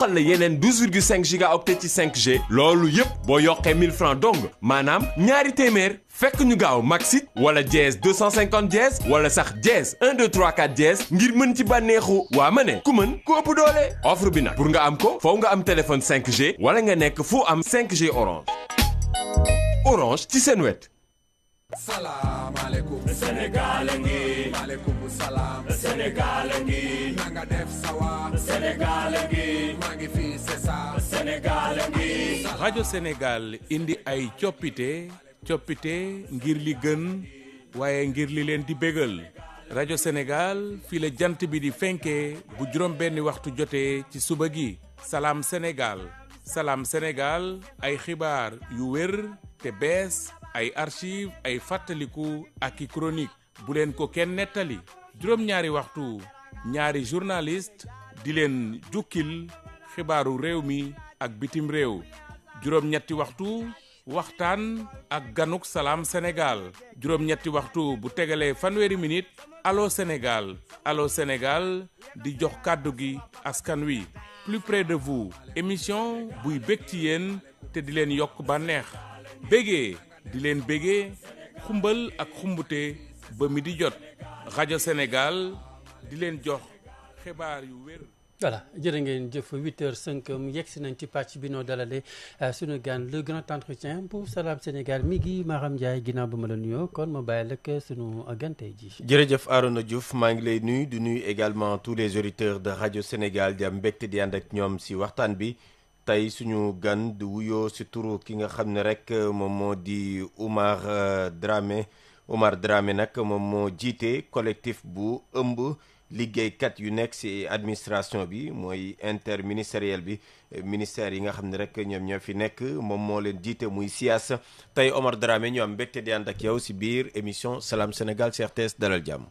xal la yeneen 12,5 gigaoctets ci 5G loolu yëpp boo yokkee 1000 francs dong maanaam ñaari téeméer fekk ñu gaaw Maxit wala dièse 250 dièse wala sax dièse 1 2 3 4 dièse ngir mën ci bànneexu waa ma ne ku mën ku ëpp doole offre bi nag pour nga am ko foo nga am téléphone 5G wala nga nekk fu am 5G Orange ci seen wet. salaamaaleykum Sénégal ngi maaleykum salaam Sénégal ngi nanga def sawa Sénégal ngi maa ngi fi c'est ça Sénégal ngi rajo Sénégal indi ay coppite ngir li gën waaye ngir li leen di bégal rajo Sénégal fii la jant bi di fenkee bu juróom benni waxtu jotee ci suba gi salaam Sénégal ay xibaar yu wér te bees ay archive ay fàttaliku ak i chronique bu leen ko kenn nettali juróom-ñaari waxtu ñaari journaliste di leen jukkil xibaaru réew mi ak bitim réew juróom-ñetti waxtu waxtaan ak ganuk salaam Sénégal juróom-ñetti waxtu bu tegalee fanweeri minute allo Sénégal di jox kàddu gi askan wi plus près de vous émission buy bég ci yéen te di leen yokk bànneex bégee di leen bégee xumbal ak xumbute ba mi di jot rajo Sénégal di leen jox xibaar yu wér. voilà jërë ngeen jëf 8h05 mu yegg si nañ ci pàcc bi noo dalale sunu gan le grand entretien pour Salam Sénégal mi ngi Maram Ndiaye ginnaaw ba ma la nuyoo kon ma bàyyi la ak sunu gan tey ji. jërëjëf Arona Diouf maa ngi lay nuyu di nuyu également tous les auditeurs de rajo Sénégal di am mbégte di ànd ak ñoom si waxtaan bi. tey suñu gan di wuyoo si turu ki nga xam ne rek moom moo di Oumar Dramé nag moom moo jiite collectif bu ëmb liggéeykat yu nekk si administration bi mooy interministériel bi ministère yi nga xam ne rek ñoom ñoo fi nekk moom moo leen jiite muy SIAS tey Oumar Dramé ñu am mbégte di ànd ak yow si biir émission Salam Sénégal ci RTS dalal jàmm.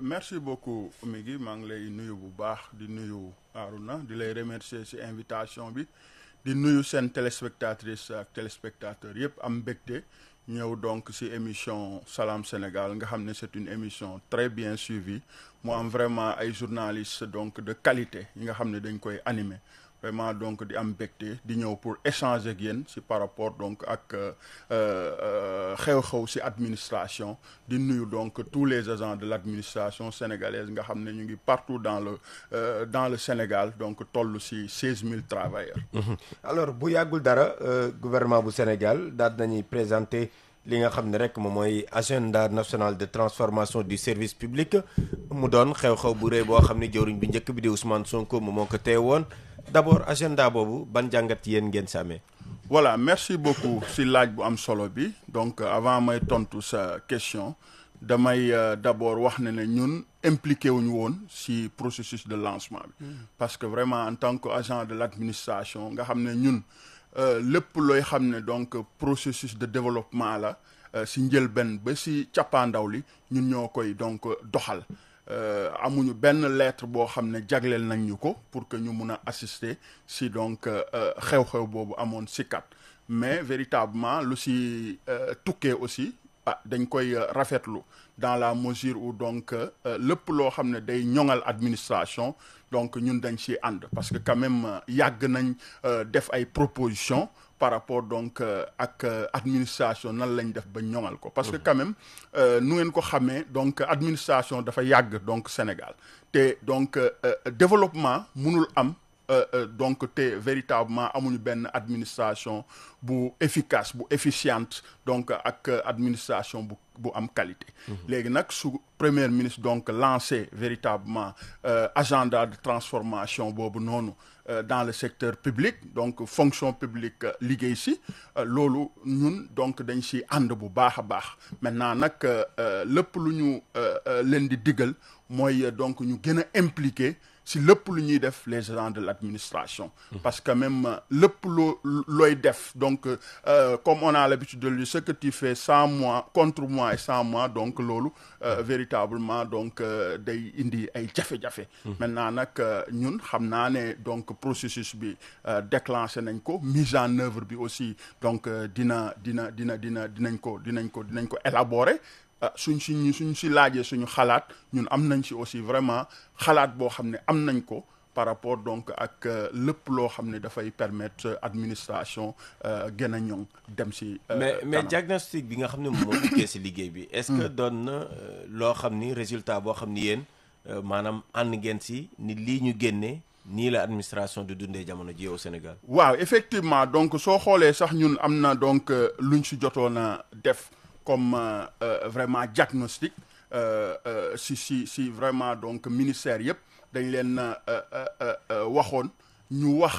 merci beaucoup Migui maa ngi lay nuyu bu baax di nuyu Arouna di lay remercier si invitation bi. di nuyu seen téléspectatrice ak téléspectateurs yëpp am mbégte ñëw donc ci émission Salam Sénégal nga xam ne c'est une émission très bien suivie mu am vraiment ay journalistes donc de qualité yi nga xam ne dañ koy animer vraiment donc di am mbégte di ñëw pour échanger ak yéen ci par rapport donc ak xew-xew ci administration di nuyu donc tous les agents de l'administration sénégalaise nga xam ne ñu ngi partout dans le Sénégal donc toll ci 16 000 travailleurs. alors bu yàggul dara gouvernement bu Sénégal daal nañuy présenter li nga xam ne rek moom mooy agenda national de transformation du service public mu doon xew-xew bu rëy boo xam ne jëwriñ bi njëkk bi di Ousmane Sonko moom moo ko teewoon. d'abord agenda boobu ban jàngat yéen ngeen si amee. voilà merci beaucoup si laaj bu am solo bi donc avant may tontu sa question damay d'abord wax ne ñun impliqué wuñu woon si processus de lancement bi. parce que vraiment en tant que agent de l'administration nga xam ne ñun lépp looy xam ne donc processus de développement la si njëlbeen ba si cappaandaw li ñun ñoo koy donc doxal. amuñu benn lettre boo xam ne jagleel nañ ñu ko pour que ñu mun a assister si donc xew-xew boobu amoon si kat mais véritablement lu si tukkee aussi dañ koy rafetlu dans la mesure où donc lépp loo xam ne day ñoŋal administration donc ñun dañ si ànd parce que quand même yàgg nañ def ay propositions par rapport donc ak administration nan lañ def ba ñoŋal ko parce que quand même nu ngeen ko xamee donc administration dafa yàgg donc Sénégal te donc développement mënul am donc te véritablement amuñu benn administration bu efficace bu efficiente donc ak administration bu am qualité. léegi nag su premier ministre donc lancé véritablement agenda de transformation boobu noonu dans le secteur public donc fonction publique liggéey si loolu ñun donc dañ si ànd bu baax a baax maintenant nag lépp lu ñu leen di digal mooy donc ñu gën a impliqué si lépp lu ñuy def les agents de l'administration parce que même lépp looy def donc comme on a l'habitude de dire ce que tu fais sans moi contre moi et sans moi donc loolu véritablement donc day indi ay jafe-jafe maintenant nag ñun xam naa ne donc processus bi déclenché nañ ko mise en œuvre bi aussi donc dinañ ko élaborer suñ si laajee suñu xalaat ñun am nañ ci aussi vraiment xalaat boo xam ne am nañ ko par rapport donc ak lépp loo xam ne dafay permettre administration gën a ñoŋ dem si. mais diagnostic bi nga xam ne moo dikkee si liggéey bi. est-ce que doon na loo xam ni résultat boo xam ni yéen maanaam ànd ngeen si ni lii ñu génnee nii la administration di dundee jamono ji au Sénégal. waaw effectivement donc soo xoolee sax ñun am na donc luñ si jotoon a def comme vraiment diagnostic si vraiment donc ministère yëpp dañ leen waxoon ñu wax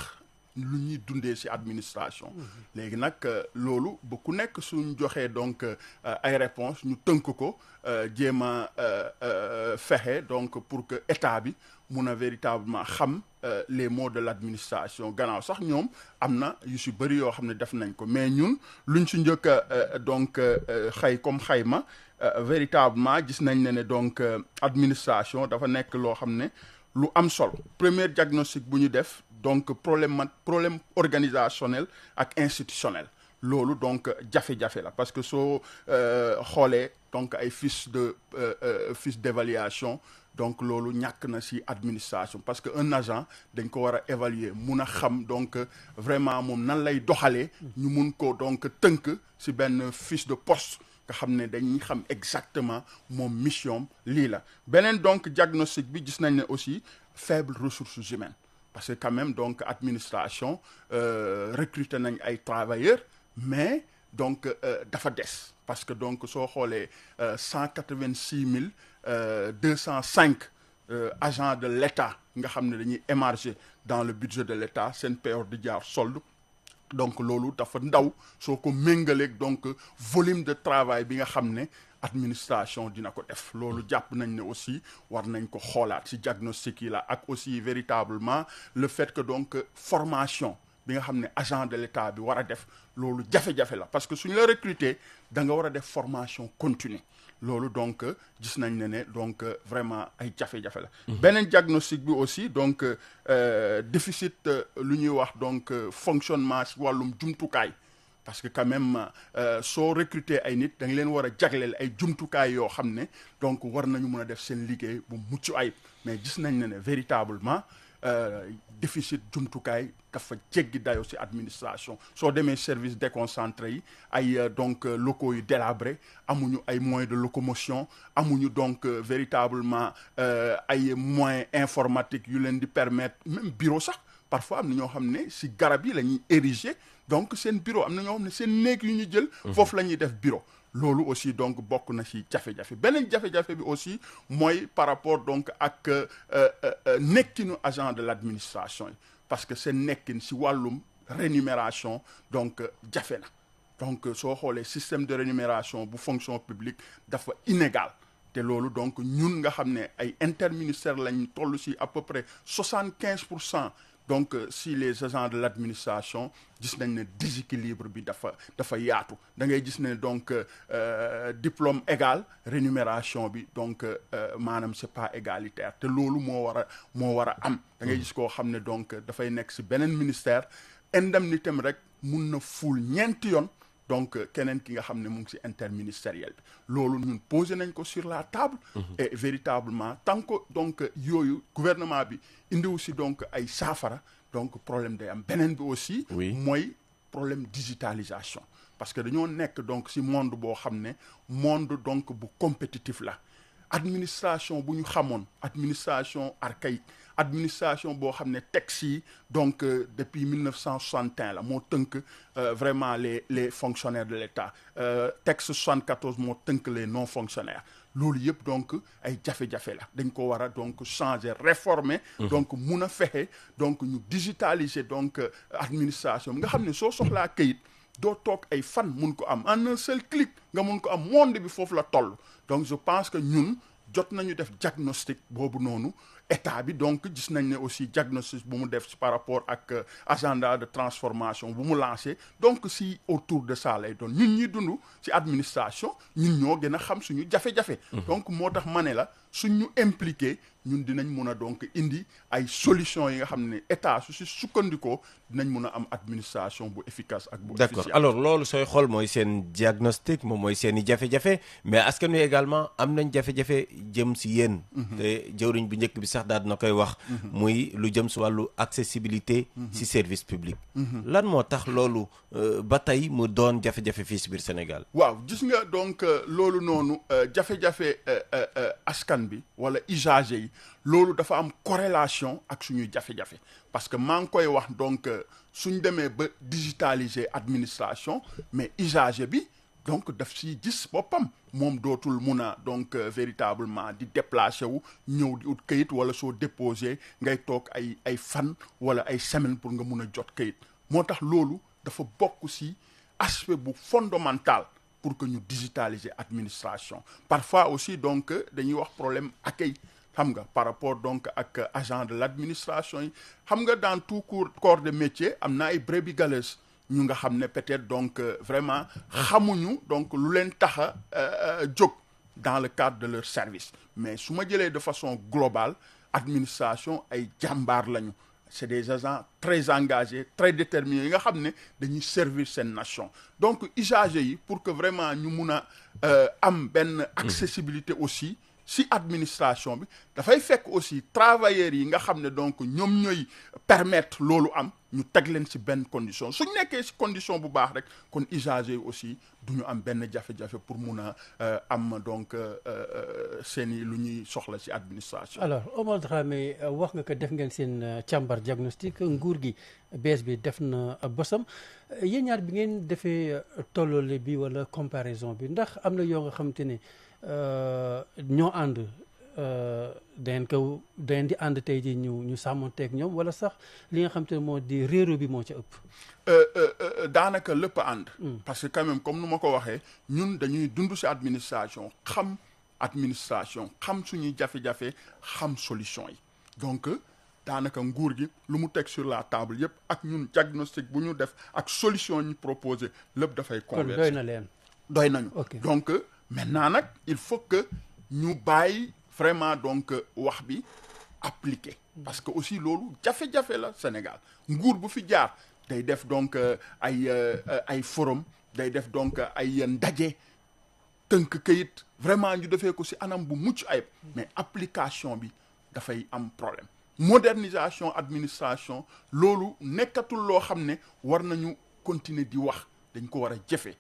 lu ñuy dundee ci administration. léegi nag loolu ba ku nekk suñ joxee donc ay réponses ñu tënk ko jéem a fexe donc pour que état bi mun a véritablement xam les maux de l'administration gannaaw sax ñoom am na yu ci bëri yoo xam ne def nañ ko mais ñun luñ ci njëkk a donc xayma véritablement gis nañ ne donc administration dafa nekk loo xam ne lu am solo. premier diagnostic bu ñu def donc problème organisationnel ak institutionnel loolu donc jafe-jafe la parce que soo xoolee donc ay fiches d'évaluation donc loolu ñàkk na ci administration parce que un agent dañ ko war a évaluer mun a xam donc vraiment moom nan lay doxalee ñu mun ko donc tënk ci benn fiche de poste nga xam ne dañuy xam exactement moom mission lii la. beneen donc diagnostic bi gis nañ ne aussi faible ressources humaines parce que quand même donc administration recruter nañ ay travailleurs mais donc dafa des parce que donc soo xoolee 186 205 agents de l'État nga xam ne dañuy émarger dans le budget de l'État seen période di jaar solde donc loolu dafa ndaw soo ko méngaleeg donc volume de travail bi nga xam ne administration dina ko def loolu jàpp nañ ne aussi war nañ ko xoolaat ci diagnostic yi la ak aussi véritablement le fait que donc formation bi nga xam ne agent de l'État bi war a def loolu jafe-jafe la parce que suñu la recruter da nga war a def formation continue loolu donc gis nañ ne donc vraiment ay jafe-jafe la. beneen diagnostic bi aussi donc déficit lu ñuy wax donc fonctionnement ci wàllum jumtukaay parce que quand même soo recruter ay nit da nga leen war a jagleel ay jumtukaay yoo xam ne donc war nañu mën a def seen liggéey bu mucc ayib mais gis nañ ne véritablement déficit jumtukaay dafa jéggi dayoo ci administration soo demee service déconcentré yi ay donc locaux yu délabrés amuñu ay moyens de locomotion amuñu donc véritablement ay moyens informatiques yu leen di permettre même bureau sax parfois am na ñoo xam ne ci garab yi la ñuy ériger donc seen bureau am na ñoo xam ne seen néeg yu ñu jël foofu la ñuy def bureau loolu aussi donc bokk na ci jafe-jafe beneen jafe-jafe bi aussi mooy par rapport donc ak nekkinu agent de l'administration yi parce que seen nekkin ci wàllum rémunération donc jafe na donc soo xoolee système de rémunération bu fonction publique dafa inégal te loolu donc ñun nga xam ne ay interministères lañ toll ci à peu près 75% donc si les agents de l'administration gis nañ ne déséquilibre bi dafa yaatu da ngay gis ne donc diplôme égal rémunération bi donc maanaam c'est pas égalitaire te loolu moo war a am da ngay gis koo xam ne donc dafay nekk ci beneen ministère indemnité am rek mun na ful ñeenti yoon donc keneen ki nga xam ne mu ngi ci interministériel bi loolu ñun posé nañ ko sur la table et véritablement tant que donc yooyu gouvernement bi indiwu ci donc ay saafara donc problème day am beneen bi aussi mooy problème digitalisation parce que dañoo nekk donc ci monde boo xam ne monde donc bu compétitif la administration bu ñu xamoon administration archaïque administration boo xam ne texte yi donc depuis 1961 la moo tënk vraiment les fonctionnaires de l'État texte 74 moo tënk les non fonctionnaires loolu yëpp donc ay jafe-jafe la dañ ko war a donc changer réformer donc mun a fexe donc ñu digitaliser donc administration bi nga xam ne soo soxlaa kayit doo toog ay fan mun ko am en un seul clic nga mun ko am monde bi foofu la toll donc je pense que ñun jot nañu def diagnostic boobu noonu état bi donc gis nañ ne aussi diagnostic bu mu def par rapport ak agenda de transformation bu mu lancé donc si autour de ça lay doon ñun ñuy dund ci administration ñun ñoo gën a xam suñu jafe-jafe donc moo tax ma ne la suñu impliqué ñun dinañ mun a donc indi ay solutions yi nga xam ne état su si sukkandikoo dinañ mun a am administration bu efficace ak bu d'accord alors loolu sooy xool mooy seen diagnostic moom mooy seen i jafe-jafe mais askan wi également am nañ jafe-jafe jëm si yéen te jëwriñ bu njëkk bi sax daal dina koy wax muy lu jëm si wàllu accessibilité si service public lan moo tax loolu ba tey mu doon jafe-jafe fii si biir Sénégal waaw gis nga donc loolu noonu jafe-jafe askan bi wala usager yi loolu dafa am corrélation ak suñuy jafe-jafe parce que maa ngi koy wax donc suñ demee ba digitaliser administration mais usager bi donc daf si gis boppam moom dootul mun a donc véritablement di déplacer wu ñëw di ut kayit wala soo déposer ngay toog ay fan wala ay semaine pour nga mun a jot kayit moo tax loolu dafa bokk si aspect bu fondamental pour que ñu digitaliser administration parfois aussi donc dañuy wax problème accueil xam nga par rapport donc ak agent de l'administration yi xam nga dans tout corps de métier am na ay brebis galeuses ñu nga xam ne peut-être donc vraiment xamuñu donc lu leen tax a jóg dans le cadre de leur service mais su ma jëlee de façon globale administration ay jàmbaar lañu c'est des agents très engagés très déterminés yi nga xam ne dañuy servir seen nation donc usagers yi pour que vraiment ñu mun a am benn accessibilité aussi si administration bi dafay fekk aussi travailleurs yi nga xam ne donc ñoom ñooy permettre loolu am ñu teg leen si benn condition suñ nekkee si condition bu baax rek kon usagers yi aussi du ñu am benn jafe-jafe pour mun a am donc seeni lu ñuy soxla si administration. alors Omar Dramé wax nga ko def ngeen seen càmbar diagnostic nguur gi bees bi def na bosam yéen ñaar bi ngeen defee tolloole bi wala comparaison bi ndax am na yoo nga xamante ne ñoo ànd dangeen di ànd tey ji ñu sàmmonteeg ñoom wala sax li nga xamante ne moo di réero bi moo ca ëpp daanaka lépp ànd parce que quand même comme nu ma ko waxee ñun dañuy dund ci administration xam suñuy jafe-jafe xam solution yi donc daanaka nguur gi lu mu teg sur la table yépp ak ñun diagnostic bu ñu def ak solution ñu proposé lépp dafay converger doy na leen doy nañu donc maintenant nag il faut que ñu bàyyi vraiment donc wax bi appliqué parce que aussi loolu jafe-jafe la Sénégal nguur bu fi jaar day def donc ay forum day def donc ay ndaje tënk kayit vraiment ñu defee ko ci anam bu mucc ayib mais application bi dafay am problème modernisation administration loolu nekkatul loo xam ne war nañu continuer di wax dañ ko war a jëfe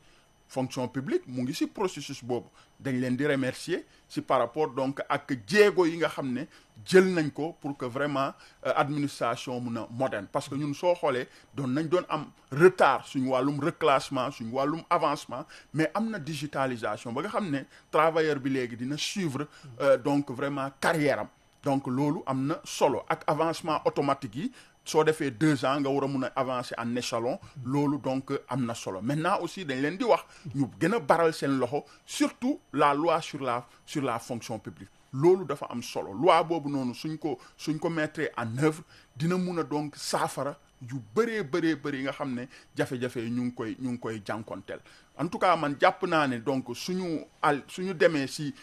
fonction publique mu ngi ci processus boobu dañ leen di remercier ci par rapport donc ak jéego yi nga xam ne jël nañ ko pour que vraiment administration mun a moderne parce que ñun soo xoolee doon am retard suñu wàllum reclassement suñu wàllum avancement mais am na digitalisation ba nga xam ne travailleur bi léegi dina suivre donc vraiment carrière am donc loolu am na solo ak avancement automatique yi soo defee 2 ans nga war a mun a avancer en échelon loolu donc am na solo maintenant aussi dañ leen di wax ñu gën a baral seen loxo surtout la loi sur la fonction publique loolu dafa am solo loi boobu noonu suñ ko mettre en œuvre dina mun a donc saafara yu bëree nga xam ne jafe-jafe yi ñu ngi koy jànkonteel en tout cas man jàpp naa ne donc suñu demee si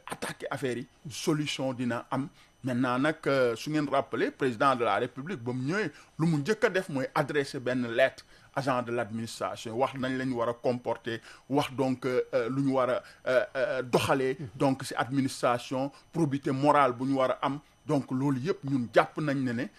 attaquer affaire yi solution dina am maintenant nag su ngeen rappeler président de la république ba mu ñëwee lu mu njëkk a def mooy adresser benn lettre agent de l'administration wax nañ la ñu war a comporter wax donc lu ñu war a doxalee donc ci administration probité morale bu ñu war a am donc loolu yëpp ñun jàpp nañ ne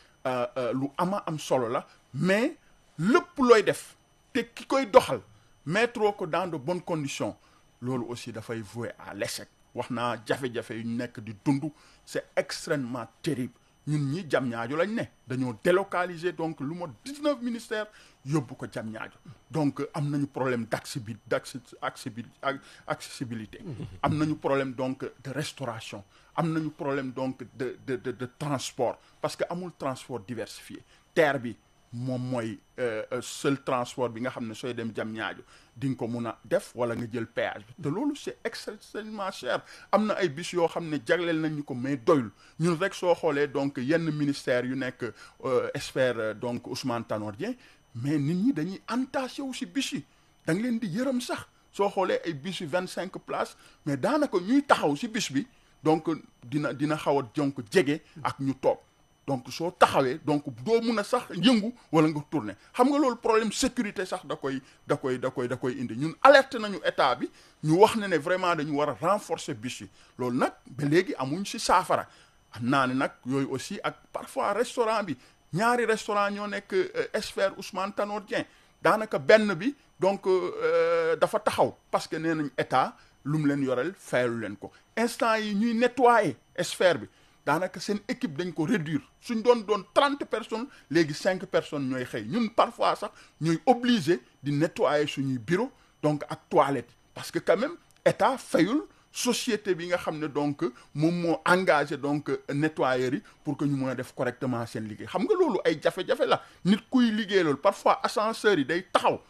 lu am solo la mais lépp looy def te ki koy doxal mettre ko dans de bonnes conditions loolu aussi dafay vouer à l'échec wax naa jafe-jafe yu ñu nekk di dund c'est extrêmement terrible ñun ñi Diamniadio lañ ne dañoo délocaliser donc lu mot 19 ministères yóbbu ko Diamniadio donc am nañu problème accessibilité am nañu problème donc de restauration am nañu problème donc de transport parce que amul transport diversifié terre bi moom mooy seul transport bi nga xam ne sooy dem Diamniadio di nga ko mun a def wala nga jël péage bi te loolu c'est extrêmement cher am na ay bus yoo xam ne jagleel nañ ñu ko mais doyul ñun rek soo xoolee donc yenn ministère yu nekk espère donc Ousmane Tanor Dieng mais nit ñi dañuy entaché wu si bus yi da nga leen di yërëm sax soo xoolee ay bus yu 25 places mais daanaka ñuy taxaw si bus bi donc dina xaw a donc jege ak ñu toog donc soo taxawee donc doo mun a sax yëngu wala nga tourner xam nga loolu problème sécurité sax da koy indi ñun alerte nañu état bi ñu wax ne vraiment dañu war a renforcer bus yi loolu nag ba léegi amuñ ci saafara am naa ne nag yooyu aussi ak parfois restaurant bi ñaari restaurant ñoo nekk Esphère Ousmane Tanor Dieng daanaka benn bi donc dafa taxaw parce que nee nañ état lu mu leen yoreel fayalu leen ko instant yi ñuy nettoyer Esphère bi daanaka seen équipe dañ ko réduire suñ doon 30 personnes léegi 5 personnes ñooy xëy ñun parfois sax ñooy obligé di nettoyer suñuy bureau donc ak toilette parce que quand même état fayul société bi nga xam ne donc moom moo engagé donc nettoyeurs yi pour que ñu mën a def correctement seen liggéey xam nga loolu ay jafe-jafe la nit kuy liggéey loolu parfois ascenseurs yi day taxaw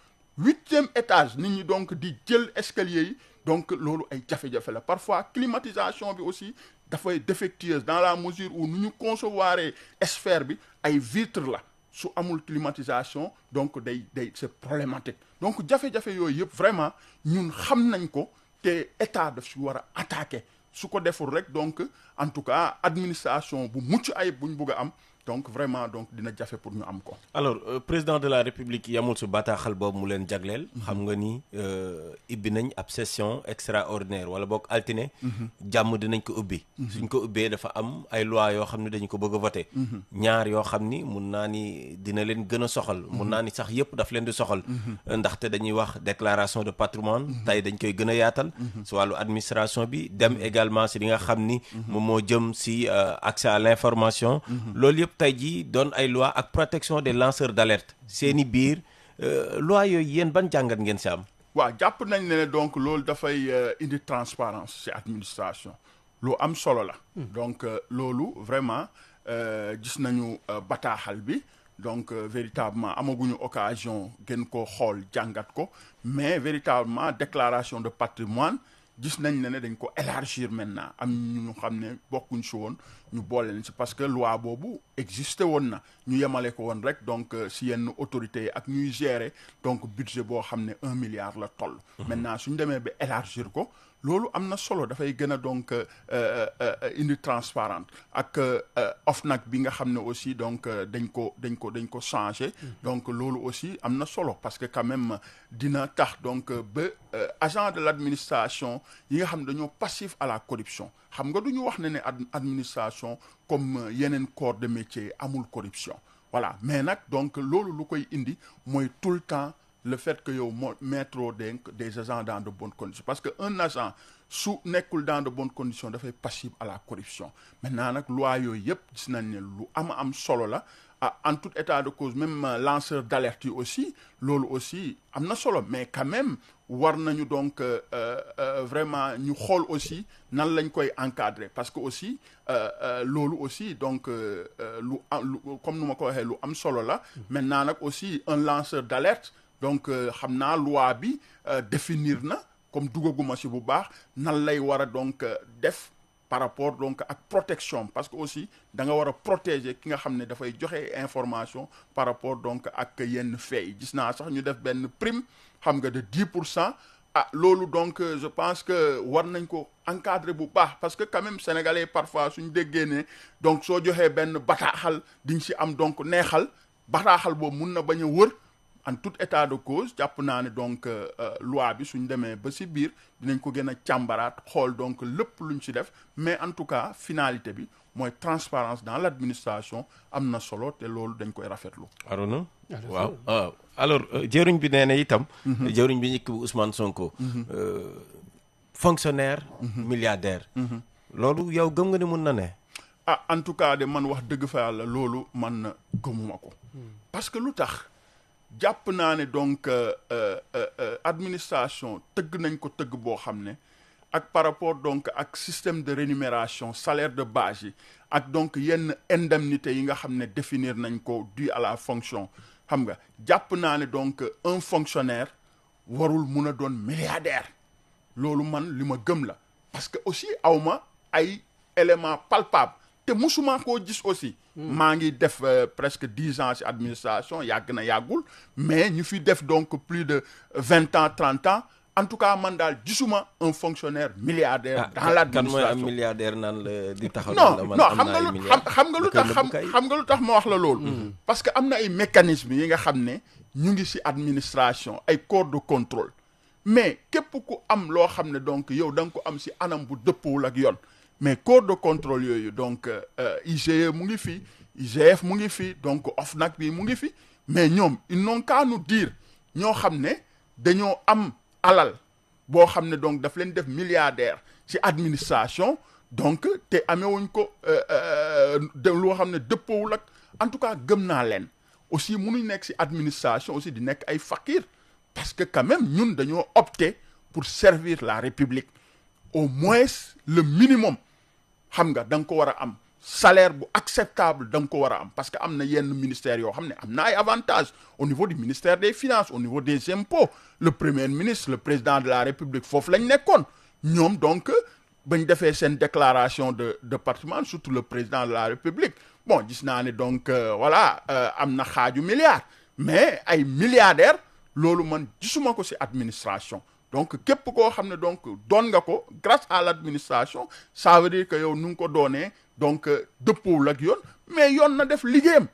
8e étage nit ñi donc di jël escalier yi donc loolu ay jafe-jafe la parfois climatisation bi aussi dafay défectueuse dans la mesure où nu ñu concevoir Esphère bi ay vitres la su amul climatisation donc day c'est problématique donc jafe-jafe yooyu yëpp vraiment ñun xam nañ ko te état daf si war a attaquer su ko deful rek donc en tout cas administration bu mucc ayib buñ bugg a am donc vraiment donc dina jafe pour ñu am ko. alors président de la république yamul su bataaxal boobu mu leen jagleel. xam nga ni ibbi nañ ab session extraordinaire wala boog altine. jàmm dinañ ko ubbi. suñ ko ubbee dafa am ay loi yoo xam ne dañu ko bëgg a voté. ñaar yoo xam ni mun naa ni dina leen gën a soxal. mun naa ni sax yëpp daf leen di soxal. ndaxte dañuy wax déclaration de patrimoine tey dañ koy gën a yaatal. si wàllu administration bi dem également si li nga xam ni moom moo jëm si accès à l'information. loolu yëpp tey jii doon ay loi ak protection des lanceurs d'alerte seeni biir loi yooyu yéen ban jàngat ngeen si am. waaw jàpp nañ ne donc loolu dafay indi transparence ci administration lu am solo la. donc loolu vraiment gis nañu bataaxal bi donc véritablement amaguñu occasion gën koo xool jàngat ko mais véritablement déclaration de patrimoine gis nañ ne dañ ko élargir maintenant am ñu xam ne bokkuñ si woon ñu boole leen si parce que loi boobu existé woon na ñu yemale ko woon rek donc si yenn autorités yi ak ñuy gérer donc budget boo xam ne 1 milliard la toll. maintenant suñ demee ba élargir ko loolu am na solo dafay gën a donc indi transparente ak OFNAC bi nga xam ne aussi donc dañ ko changé. donc loolu aussi am na solo parce que quand même dina tax donc ba agent de l'administration yi nga xam ne dañoo passif à la corruption xam nga du ñu wax ne administration comme yeneen corps de métier amul corruption voilà mais nag donc loolu lu koy indi mooy tout le temps le fait que yow moo mettre des agents dans de bonnes conditions parce que un agent su nekkul dans de bonnes conditions dafay passible à la corruption maintenant nag loi yooyu yëpp gis nañ ne lu am solo la en tout état de cause même lanceur d'alerte yi aussi loolu aussi am na solo mais quand même war nañu donc vraiment ñu xool aussi nan lañ koy encadrer parce que aussi loolu aussi donc comme nu ma ko waxee lu am solo la maintenant nag aussi un lanceur d'alerte donc xam naa loi bi définir na comme dugaguma si bu baax nan lay war a donc def par rapport donc ak protection parce que aussi da nga war a protéger ki nga xam ne dafay joxe information par rapport donc ak yenn faits yi gis naa sax ñu def benn prime xam nga de 10% loolu donc je pense que war nañ ko encadrer bu baax parce que quand même sénégalais parfois suñu déggee ne donc soo joxee benn bataaxal diñ si am donc neexal bataaxal boobu mun na bañ a wër en tout état de cause jàpp naa ne donc loi bi suñ demee ba si biir dinañ ko gën a càmbaraat xool donc lépp luñ si def mais en tout cas finalité bi mooy transparence dans l'administration am na solo te loolu dañ koy rafetlu. Arona waaw alors jëruñ bi nee na itam. jëruñ bi njëkk bu Ousmane Sonko. fonctionnaire. milliardaire. loolu yow gëm nga ni mun na ne. en tout cas de man wax dëgg fa yàlla loolu man gëmuma ko. parce que lu tax. jàpp naa ne donc administration tëgg nañ ko tëgg boo xam ne ak par rapport donc ak système de rémunération salaire de base yi ak donc yenn indemnité yi nga xam ne définir nañ ko dû à la fonction xam nga jàpp naa ne donc un fonctionnaire warul mun a doon milliardaire loolu man li ma gëm la parce que aussi awma ay éléments palpables te musuma koo gis aussi maa ngi def presque 10 ans ci administration yàgg na yàggul mais ñu fi def donc plus de 20 ans 30 ans en tout cas man daal gisuma un fonctionnaire milliardaire dans l'administration kan mooy am milliardaire naan la di taxaw non xam nga lu tax ma wax la loolu parce que am na ay mécanismes yi nga xam ne ñu ngi ci administration ay corps de contrôle mais képp ku am loo xam ne donc yow da nga ko am ci anam bu dëppwul ak yoon mais corps de contrôle yooyu donc IGE mu ngi fi IGF mu ngi fi donc OFNAC bi mu ngi fi mais ñoom ils n'ont qu'à nous dire ñoo xam ne dañoo am alal boo xam ne donc daf leen def milliardaire ci administration donc te amewuñ ko loo xam ne dëppoowul ak en tout cas gëm naa leen aussi munuñ nekk ci administration aussi di nekk ay fakir parce que quand même ñun dañoo opter pour servir la République au moins le minimum xam nga da nga ko war a am salaire bu acceptable da nga ko war a am parce que am na yenn ministères yoo xam ne am na ay avantages au niveau du ministère des finances au niveau des impôts le premier ministre le président de la République foofu lañ nekkoon ñoom donc bañ defee seen déclaration de patrimoine surtout le président de la République bon gis naa ne donc voilà am na xaaju milliard mais ay milliardaires loolu man gisuma ko ci administration donc képp koo xam ne donc doon nga ko grâce à l'administration ça veut dire que yow nu nga ko doonee donc dëppoowul ak yoon mais yoon na def liggéeyam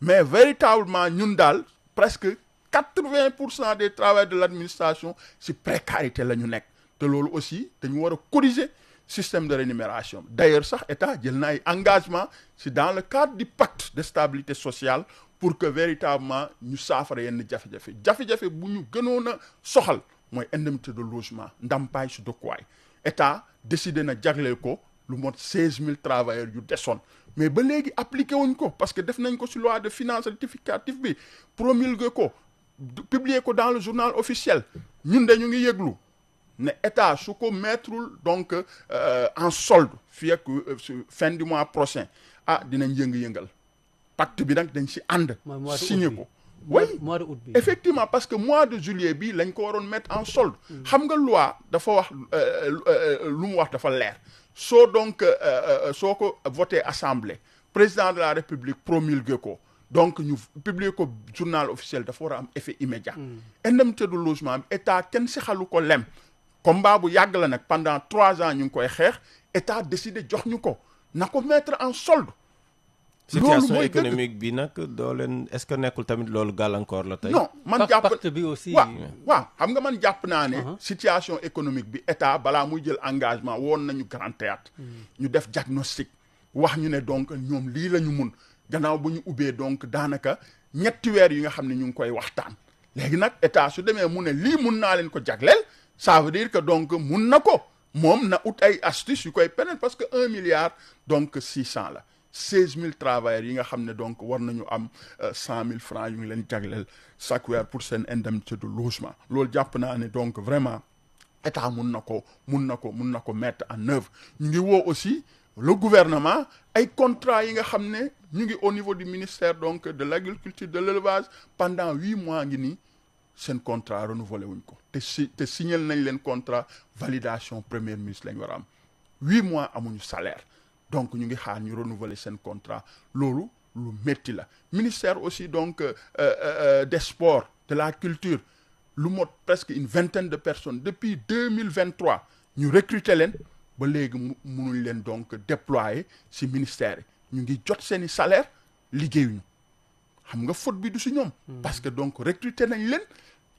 mais véritablement ñun daal presque 80% des travailleurs de l'administration ci précarité la ñu nekk te loolu aussi dañu war a corriger système de rémunération d'ailleurs sax état jël na ay engagement ci dans le cadre du pacte de stabilité sociale pour que véritablement ñu saafara yenn jafe-jafe bu ñu gënoon a soxal mooy indemnité de logement ndampaay su dëkkuwaay état décidé na jagleel ko lu mot 16000 travailleurs yu desoon mais ba léegi appliqué wuñ ko parce que def nañ ko ci loi de finances rectificative bi promulgué ko publié ko dans le journal officiel ñun de ñu ngi yëglu ne état su ko mettrul donc en solde fii ak fin du mois prochain dinañ yëngal pacte bi nag dañ ci ànd signé ko oui mois de août bi effectivement parce que mois de juillet bi lañ ko waroon mettre en solde xam nga loi dafa wax lu mu wax dafa leer soo donc soo ko voté assemblée président de la république promulgué ko donc ñu publier ko journal officiel dafa war a am effet immédiat indemnité de logement bi état kenn si xalu ko lem combat bu yàgg la nag pendant 3 ans ñu ngi koy xeex état décidé jox ñu ko na ko mettre en solde situation économique bi nag doo leen est-ce que nekkul tamit loolu gàllankoor la tey. non man jàpp pacte bi aussi. waaw xam nga man jàpp naa ne. situation économique bi état balaa muy jël engagement woon nañu grand théâtre ñu def diagnostic wax ñu ne donc ñoom lii la ñu mun gannaaw ba ñu ubbee donc daanaka 3 weer yi nga xam ne ñu ngi koy waxtaan. léegi nag état su demee mu ne lii mun naa leen ko jagleel ça veut dire que donc mun na ko moom na ut ay astuces yu koy permettre parce que 1 milliard donc 600 la. 16000 travailleurs yi nga xam ne donc war nañu am 100 000 francs yu ngi leen jagleel chaque weer pour seen indemnité de logement loolu jàpp naa ne donc vraiment état mun na ko mettre en œuvre ñu ngi woo aussi le gouvernement ay contrats yi nga xam ne ñu ngi au niveau du ministère donc de l'agriculture de l'élevage pendant 8 mois ngi nii seen contrat renouvelé wuñ ko te signal nañ leen contrat validation premier ministre lañ war a am 8 mois amuñu salaire donc ñu ngi xaar ñu renouveler seen contrat loolu lu métti la ministère aussi donc des sports de la culture lu mot presque une 20aine de personnes depuis 2023 ñu recruter leen ba léegi munuñ leen donc déployer ci ministère yi ñu ngi jot seeni salaire liggéeyuñu xam nga faute bi du ci ñoom parce que donc recruter nañ leen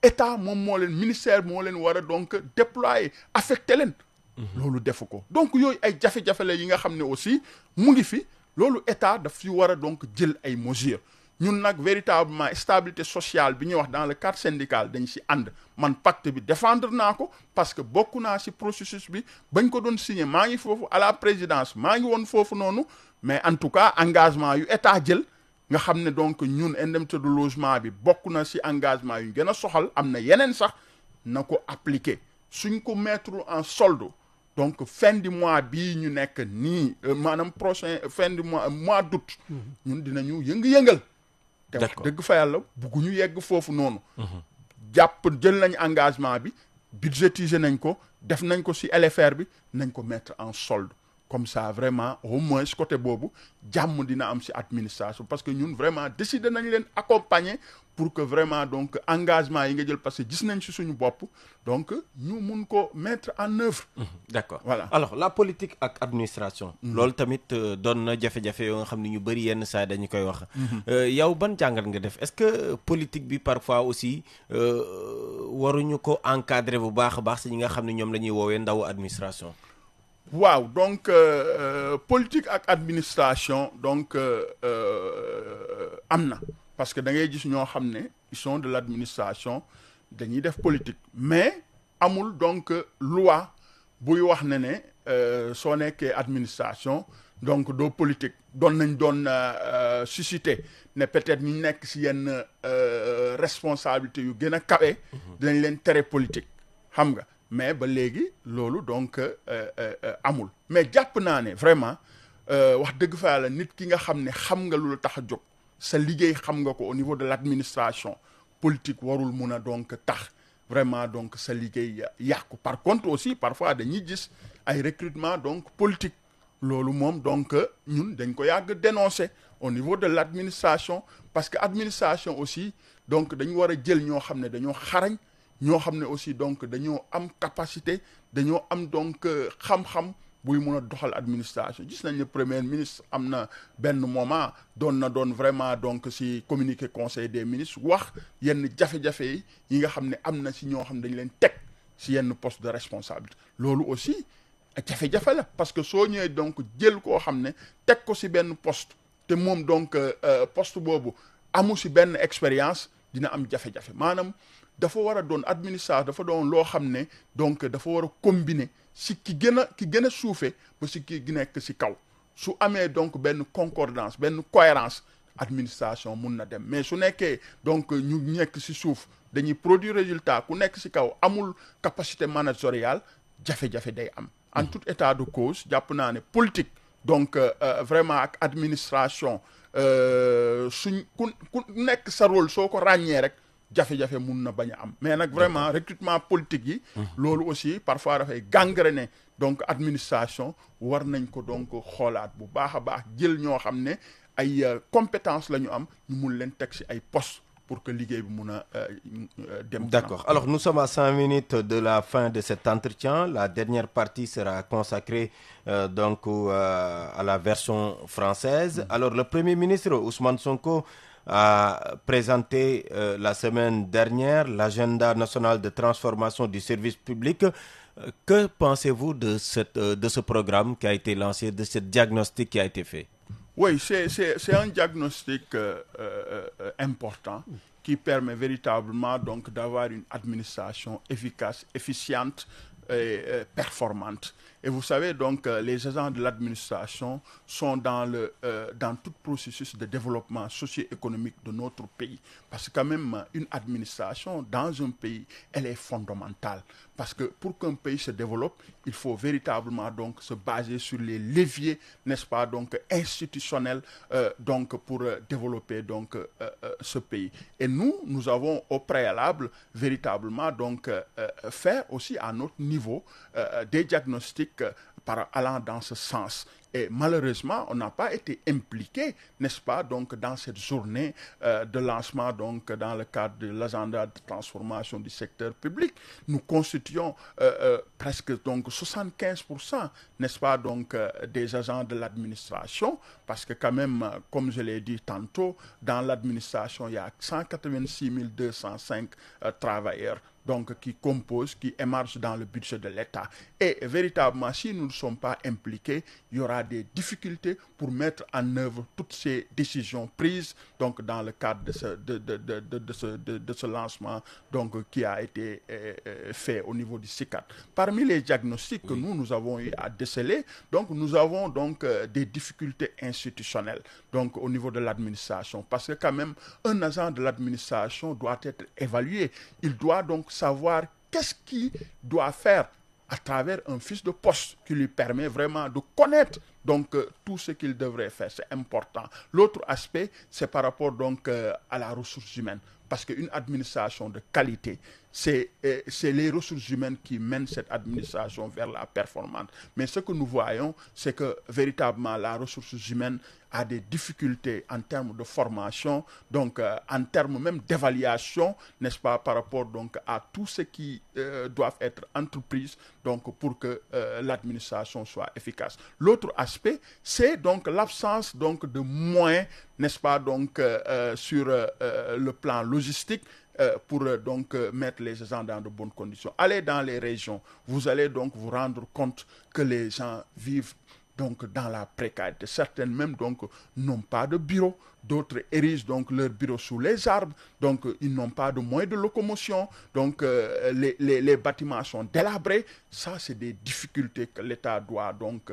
état moom moo leen ministère moo leen war a donc déployer affecté leen loolu defu ko donc yooyu ay jafe-jafe la yi nga xam ne aussi mu ngi fi loolu état daf fi war a donc jël ay mesures ñun nag véritablement stabilité sociale bi ñuy wax dans le cadre syndical dañ ci ànd man pacte bi défendre naa ko parce que bokk naa ci processus bi bañ ko doon signer maa ngi foofu à la présidence maa ngi woon foofu noonu mais en tout cas engagement yu état jël nga xam ne donc ñun indemnité de logement bi bokk na ci engagement yu gën a soxal am na yeneen sax na ko appliquer suñ ko mettre en solde donc fin du mois bii ñu nekk nii maanaam prochain fin du mois d'août ñun dinañu yëngal te wax dëgg fa yàlla bugguñu yegg foofu noonu jàpp jël nañ engagement bi budgétiser nañ ko def nañ ko ci LFR bi nañ ko mettre en solde comme ça vraiment au moins côté boobu jàmm dina am ci administration parce que ñun vraiment décider nañ leen accompagner pour que vraiment donc engagement yi nga jël parce que gis nañ ci suñu bopp donc ñu mun ko mettre en œuvre. D'accord voilà alors la politique ak administration. loolu tamit doon na jafe-jafe yoo nga xam ne ñu bëri yenn saa dañu koy wax. yow ban jàngat nga def est-ce que politique bi parfois aussi waruñu ko encadrer bu baax a baax si ñi nga xam ne ñoom la ñuy woowee ndawu administration. waaw donc politique ak administration donc am na parce que da ngay gis ñoo xam ne ils sont de l'administration dañuy def politique mais amul donc loi buy wax ne soo nekkee administration donc doo politique doon susciter ne peut-être ñu nekk ci yenn responsabilité yu gën a kawe dinañ leen tere politique xam nga mais ba léegi loolu donc amul mais jàpp naa ne vraiment wax dëgg fa yàlla nit ki nga xam ne xam nga lu la tax a jóg sa liggéey xam nga ko au niveau de l'administration politique warul mun a donc tax vraiment donc sa liggéey yàqu par contre aussi parfois dañuy gis ay recrutement donc politique loolu moom donc ñun dañ ko yàgg dénoncer au niveau de l'administration parce que administration aussi donc dañu war a jël ñoo xam ne dañoo xarañ ñoo xam ne aussi donc dañoo am capacité dañoo am donc xam-xam buy mun a doxal administration gis nañ ne premier ministre am na benn moment doon vraiment donc ci communiqué conseil des ministres wax yenn jafe-jafe yi nga xam ne am na ci ñoo xam ne dañ leen teg ci yenn poste de responsabilité loolu aussi jafe-jafe la parce que soo ñëwee donc jël koo xam ne teg ko ci benn poste te moom donc poste boobu amu ci benn expérience dina am jafe-jafe maanaam dafa war a doon administration dafa doon loo xam ne donc dafa war a combiner ci ki gën a suufe ba ci ki nekk ci kaw su amee donc benn concordance benn cohérence administration mun na dem mais su nekkee donc ñu nekk ci suuf dañuy produire résultat ku nekk ci kaw amul capacité managériale jafe-jafe day am en tout état de cause jàpp naa ne politique donc vraiment ak administration suñ ku nekk sa rôle soo ko ràññee rek jafe-jafe mun na bañ a am mais nag vraiment recrutement politique yi loolu aussi parfois dafay gangréner donc administration war nañ ko donc xoolaat bu baax a baax jël ñoo xam ne ay compétences la ñu am ñu mun leen teg ci ay postes pour que liggéey bi mun a dem. D'accord. Alors nous sommes à 5 minutes de la fin de cet entretien. La dernière partie sera consacrée donc à la version française. Alors le Premier ministre Ousmane Sonko a présenté la semaine dernière l'agenda national de transformation du service public. Que pensez-vous de ce programme qui a été lancé, de ce diagnostic qui a été fait? Oui, c'est un diagnostic important qui permet véritablement donc d'avoir une administration efficace, efficiente et performante. Et vous savez donc les agents de l'administration sont dans tout processus de développement socio-économique de notre pays. Parce que quand même une administration dans un pays, elle est fondamentale. Parce que pour qu'un pays se développe, il faut véritablement donc se baser sur les leviers, n'est-ce pas, donc institutionnels, donc pour développer donc ce pays. Et nous avons au préalable véritablement donc fait aussi à notre niveau des diagnostics allant dans ce sens. Et malheureusement, on n'a pas été impliqué, n'est-ce pas, donc dans cette journée de lancement, donc dans le cadre de l'agenda de transformation du secteur public. Nous constituons presque donc 75%, n'est-ce pas, donc des agents de l'administration, parce que quand même, comme je l'ai dit tantôt, dans l'administration, il y a 186 205 travailleurs. Donc qui composent, qui émargent dans le budget de l'État. Et véritablement, si nous ne sommes pas impliqués, il y aura des difficultés pour mettre en œuvre toutes ces décisions prises donc dans le cadre de ce lancement donc qui a été fait au niveau du CICAD. Parmi les diagnostics que nous avons eu à déceler, donc nous avons donc des difficultés institutionnelles donc au niveau de l'administration, parce que quand même un agent de l'administration doit être évalué. Il doit donc savoir qu'est-ce qu'il doit faire à travers un fiche de poste qui lui permet vraiment de connaître donc tout ce qu'il devrait faire. C'est important. L'autre aspect, c'est par rapport donc à la ressource humaine. Parce qu'une administration de qualité, c'est les ressources humaines qui mènent cette administration vers la performance. Mais ce que nous voyons, c'est que véritablement la ressource humaine a des difficultés en termes de formation, donc en termes même d'évaluation, n'est-ce pas, par rapport donc à tout ce qui doivent être entreprises donc pour que l'administration soit efficace. L'autre aspect, c'est donc l'absence donc de moyens, n'est-ce pas, donc sur le plan logistique, pour donc mettre les gens dans de bonnes conditions. Allez dans les régions, vous allez donc vous rendre compte que les gens vivent donc dans la précarité. Certaines même donc n'ont pas de bureau, d'autres érigent donc leur bureau sous les arbres, donc ils n'ont pas de moyens de locomotion, donc les bâtiments sont délabrés. Ça, c'est des difficultés que l'État doit donc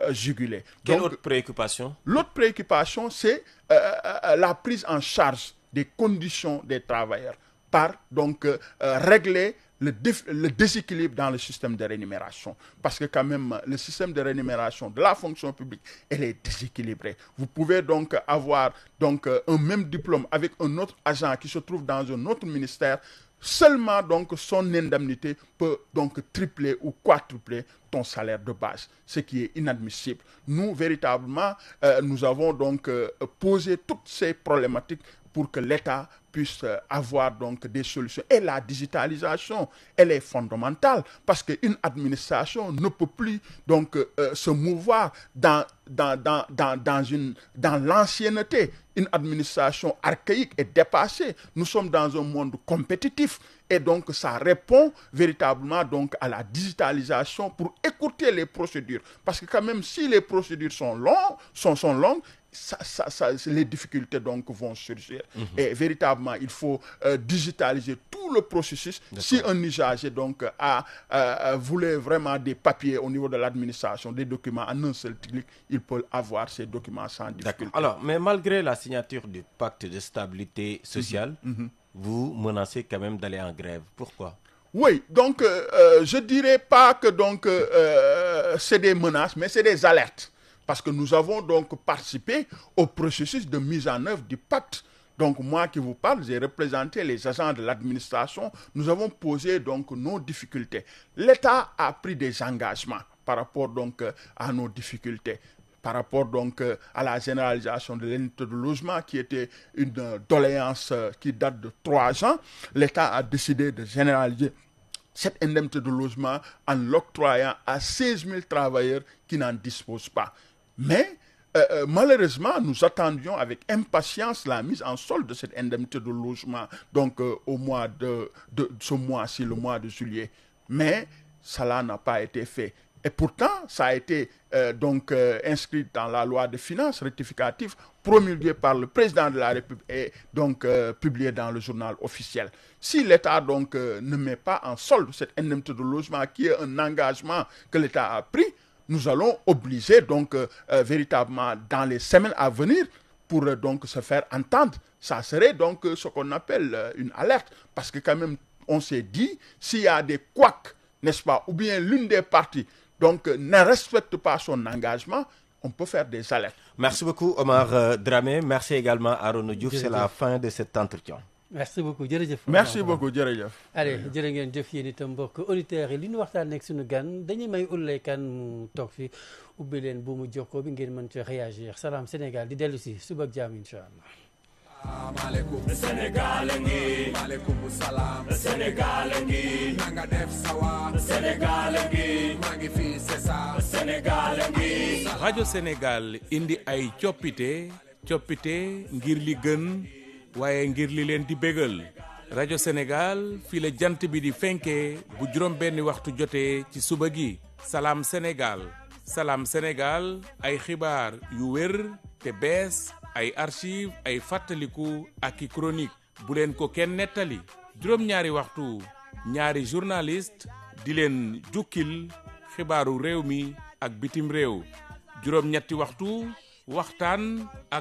juguler. Quelle Donc, autre préoccupation? l'autre préoccupation, c'est la prise en charge des conditions des travailleurs par donc régler le déséquilibre dans le système de rémunération. Parce que quand même, le système de rémunération de la fonction publique, elle est déséquilibrée. Vous pouvez donc avoir donc, un même diplôme avec un autre agent qui se trouve dans un autre ministère. Seulement donc son indemnité peut donc tripler ou quadrupler ton salaire de base, ce qui est inadmissible. Nous, véritablement, nous avons donc posé toutes ces problématiques pour que l'État puisse avoir donc des solutions. Et la digitalisation, elle est fondamentale parce qu'une administration ne peut plus donc se mouvoir dans l'ancienneté. Une administration archaïque et dépassée. Nous sommes dans un monde compétitif et donc ça répond véritablement donc à la digitalisation pour écourter les procédures. Parce que quand même, si les procédures sont longues, les difficultés donc vont surgir. Et véritablement, il faut digitaliser tout le processus. Si un usager donc voulait vraiment des papiers au niveau de l'administration, des documents en un seul clic, il peut avoir ces documents sans difficulté. Alors, mais malgré la signature du pacte de stabilité sociale, vous menacez quand même d'aller en grève. Pourquoi? Oui, donc je dirais pas que donc c'est des menaces, mais c'est des alertes. Parce que nous avons donc participé au processus de mise en œuvre du pacte. Donc moi qui vous parle, j'ai représenté les agents de l'administration. Nous avons posé donc nos difficultés. L'État a pris des engagements par rapport donc à nos difficultés. Par rapport donc à la généralisation de l'indemnité de logement qui était une doléance qui date de 3 ans, l'État a décidé de généraliser cette indemnité de logement en l'octroyant à 16 000 travailleurs qui n'en disposent pas. Mais malheureusement, nous attendions avec impatience la mise en solde de cette indemnité de logement donc au mois de ce mois-ci, le mois de juillet. Mais cela n'a pas été fait. Et pourtant, ça a été inscrit dans la loi de finances rectificative promulguée par le président de la République et donc publiée dans le journal officiel. Si l'État donc ne met pas en solde cette indemnité de logement qui est un engagement que l'État a pris, nous allons obliger donc véritablement dans les semaines à venir pour donc se faire entendre. Ça serait donc ce qu'on appelle une alerte. Parce que quand même, on s'est dit, s'il y a des couacs, n'est-ce pas, ou bien l'une des parties donc ne respecte pas son engagement, on peut faire des alertes. Merci beaucoup Omar Dramé. Merci également Arona Diouf. C'est la fin de cet entretien. merci beaucoup jërëjëf. merci beaucoup jërëjëf. allez jërë ngeen jëf yéen itam mbokk auditeurs yi li ñu waxtaan nekk suñu gan dañuy may Ouleye Kane mu toog fi ubbi leen bu mu jokkoo bi ngeen mën ci réagir Salam Sénégal di dellu si suba ak jàmm incha allah. Maaleykum Sénégal ngi maaleykum salaam Sénégal ngi nanga def sawa Sénégal ngi maa ngi fi c'est ça Sénégal ngi. rajo Sénégal indi ay coppite ngir li gën waaye ngir li leen di bégal rajo Sénégal fii la jant bi di fenkee bu juróom benni waxtu jotee ci suba gi Salam Sénégal ay xibaar yu wér te bees ay archive ay fàttaliku ak i chronique bu leen ko kenn nettali juróom-ñaari waxtu ñaari journaliste di leen jukkil xibaaru réew mi ak bitim réew juróom-ñetti waxtu waxtaan ak